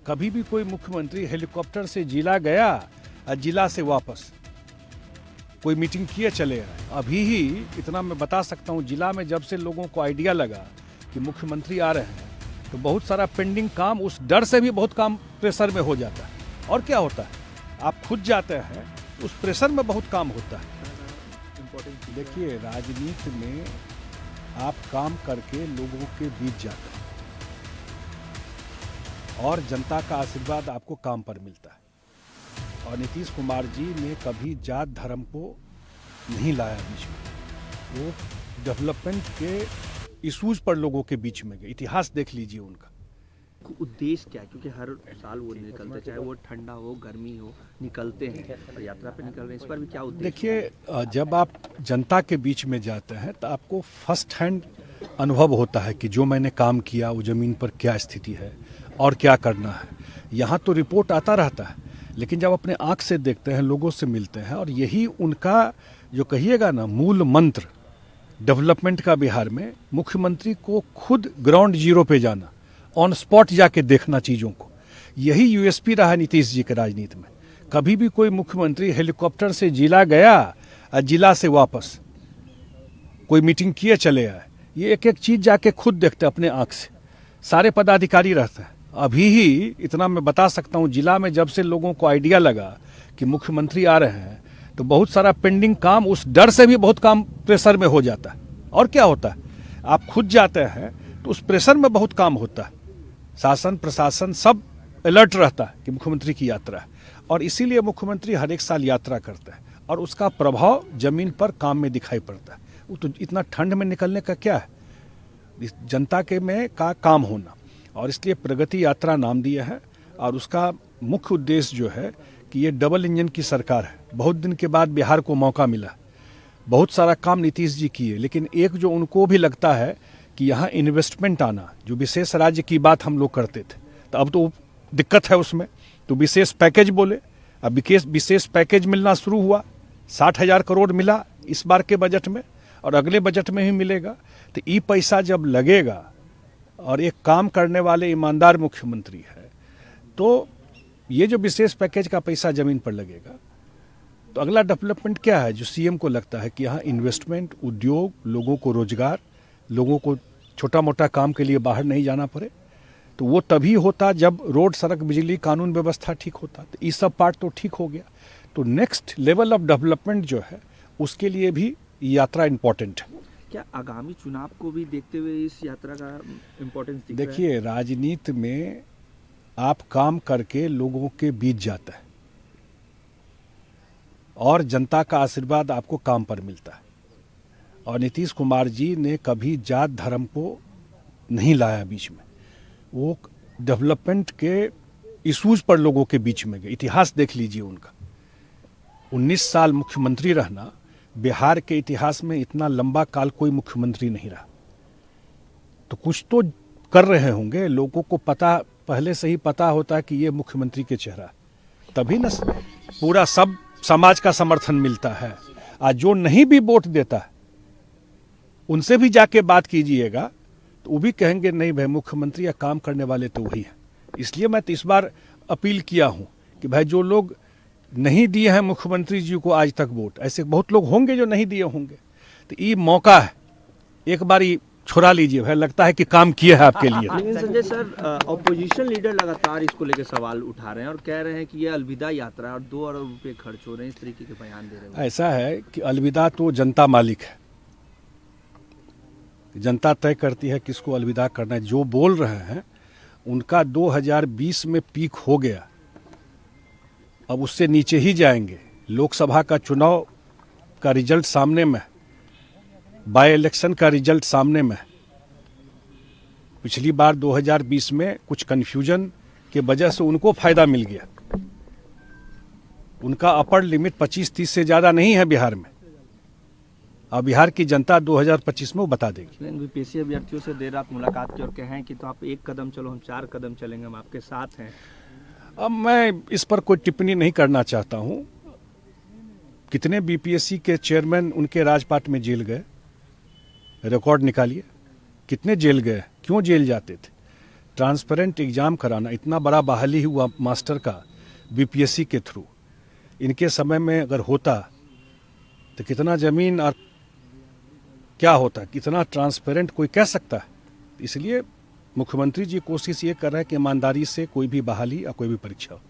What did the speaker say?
कभी भी कोई मुख्यमंत्री हेलीकॉप्टर से जिला गया और जिला से वापस कोई मीटिंग किए चले आए। अभी ही इतना मैं बता सकता हूँ, जिला में जब से लोगों को आइडिया लगा कि मुख्यमंत्री आ रहे हैं तो बहुत सारा पेंडिंग काम, उस डर से भी बहुत काम प्रेशर में हो जाता है। और क्या होता है, आप खुद जाते हैं उस प्रेशर में बहुत काम होता है। देखिए, राजनीति में आप काम करके लोगों के बीच जाते हैं और जनता का आशीर्वाद आपको काम पर मिलता है। और नीतीश कुमार जी ने कभी जात धर्म को नहीं लाया बीच में, वो डेवलपमेंट के इश्यूज पर लोगों के बीच में गए। इतिहास देख लीजिए उनका। उद्देश्य क्या है, क्योंकि हर साल वो निकलते, चाहे वो ठंडा हो गर्मी हो, निकलते हैं और यात्रा पे निकल रहे हैं, इस पर भी क्या उद्देश्य? देखिए, जब आप जनता के बीच में जाते हैं तो आपको फर्स्ट हैंड अनुभव होता है कि जो मैंने काम किया वो ज़मीन पर क्या स्थिति है और क्या करना है। यहाँ तो रिपोर्ट आता रहता है, लेकिन जब अपने आँख से देखते हैं, लोगों से मिलते हैं, और यही उनका जो कहिएगा ना मूल मंत्र डेवलपमेंट का बिहार में, मुख्यमंत्री को खुद ग्राउंड जीरो पे जाना, ऑन स्पॉट जाके देखना चीज़ों को, यही यूएसपी रहा नीतीश जी के राजनीति में। कभी भी कोई मुख्यमंत्री हेलीकॉप्टर से जिला गया और जिला से वापस कोई मीटिंग किए चले आए, ये एक एक चीज़ जाके खुद देखते अपने आँख से। सारे पदाधिकारी रहते हैं। अभी ही इतना मैं बता सकता हूँ, जिला में जब से लोगों को आइडिया लगा कि मुख्यमंत्री आ रहे हैं तो बहुत सारा पेंडिंग काम, उस डर से भी बहुत काम प्रेशर में हो जाता है। और क्या होता है, आप खुद जाते हैं तो उस प्रेशर में बहुत काम होता है। शासन प्रशासन सब अलर्ट रहता है कि मुख्यमंत्री की यात्रा है, और इसीलिए मुख्यमंत्री हर एक साल यात्रा करता है और उसका प्रभाव जमीन पर काम में दिखाई पड़ता है। वो तो इतना ठंड में निकलने का क्या है, जनता के में का काम होना, और इसलिए प्रगति यात्रा नाम दिया है। और उसका मुख्य उद्देश्य जो है कि ये डबल इंजन की सरकार है। बहुत दिन के बाद बिहार को मौका मिला, बहुत सारा काम नीतीश जी किए, लेकिन एक जो उनको भी लगता है कि यहाँ इन्वेस्टमेंट आना, जो विशेष राज्य की बात हम लोग करते थे, तो अब तो दिक्कत है उसमें, तो विशेष पैकेज बोले। अब विशेष पैकेज मिलना शुरू हुआ, 60,000 करोड़ मिला इस बार के बजट में, और अगले बजट में ही मिलेगा। तो ये पैसा जब लगेगा और एक काम करने वाले ईमानदार मुख्यमंत्री है, तो ये जो विशेष पैकेज का पैसा जमीन पर लगेगा, तो अगला डेवलपमेंट क्या है जो सीएम को लगता है कि यहाँ इन्वेस्टमेंट, उद्योग, लोगों को रोजगार, लोगों को छोटा मोटा काम के लिए बाहर नहीं जाना पड़े। तो वो तभी होता जब रोड, सड़क, बिजली, कानून व्यवस्था ठीक होता। तो ये सब पार्ट तो ठीक हो गया, तो नेक्स्ट लेवल ऑफ डेवलपमेंट जो है उसके लिए भी यात्रा इम्पोर्टेंट है। क्या आगामी चुनाव को भी देखते हुए इस यात्रा का इम्पोर्टेंस दिख रहा है? देखिए, राजनीति में आप काम करके लोगों के बीच जाते हैं और जनता का आशीर्वाद आपको काम पर मिलता है। और नीतीश कुमार जी ने कभी जात धर्म को नहीं लाया बीच में, वो डेवलपमेंट के इश्यूज पर लोगों के बीच में गए। इतिहास देख लीजिए उनका। 19 साल मुख्यमंत्री रहना, बिहार के इतिहास में इतना लंबा काल कोई मुख्यमंत्री नहीं रहा। तो कुछ तो कर रहे होंगे, लोगों को पता, पहले से ही पता होता है कि ये मुख्यमंत्री के चेहरा, तभी न पूरा सब समाज का समर्थन मिलता है। आज जो नहीं भी वोट देता है उनसे भी जाके बात कीजिएगा तो वो भी कहेंगे नहीं भाई, मुख्यमंत्री या काम करने वाले तो वही है। इसलिए मैं तो इस बार अपील किया हूं कि भाई, जो लोग नहीं दिए हैं मुख्यमंत्री जी को आज तक वोट, ऐसे बहुत लोग होंगे जो नहीं दिए होंगे, तो ये मौका है, एक बार ये छोड़ा लीजिए भाई, लगता है कि काम किया है आपके लिए। लेकिन संजय सर, ऑपोजिशन लीडर लगातार इसको लेकर सवाल उठा रहे हैं और कह रहे हैं कि ये अलविदा यात्रा है और 2 अरब रुपए खर्च हो रहे हैं, इस तरीके के बयान दे रहे हैं। ऐसा है कि अलविदा तो जनता मालिक है, जनता तय करती है किसको अलविदा करना है। जो बोल रहे हैं उनका 2020 में पीक हो गया, अब उससे नीचे ही जाएंगे। लोकसभा का चुनाव का रिजल्ट सामने में, बाय इलेक्शन का रिजल्ट सामने में। पिछली बार 2020 में कुछ कन्फ्यूजन के वजह से उनको फायदा मिल गया। उनका अपर लिमिट 25-30 से ज्यादा नहीं है बिहार में, और बिहार की जनता 2025 में वो बता देगी। बीपीएससी अभ्यर्थियों से देर रात मुलाकात की और कहें कि तो आप 1 कदम चलो, हम 4 कदम चलेंगे, हम आपके साथ हैं। अब मैं इस पर कोई टिप्पणी नहीं करना चाहता हूं। कितने बीपीएससी के चेयरमैन उनके राजपाट में जेल गए, रिकॉर्ड निकालिए, कितने जेल गए, क्यों जेल जाते थे। ट्रांसपेरेंट एग्जाम कराना, इतना बड़ा बहाली हुआ मास्टर का बीपीएससी के थ्रू, इनके समय में अगर होता तो कितना जमीन और क्या होता, कितना ट्रांसपेरेंट कोई कह सकता है। इसलिए मुख्यमंत्री जी कोशिश ये कर रहे हैं कि ईमानदारी से कोई भी बहाली या कोई भी परीक्षा हो।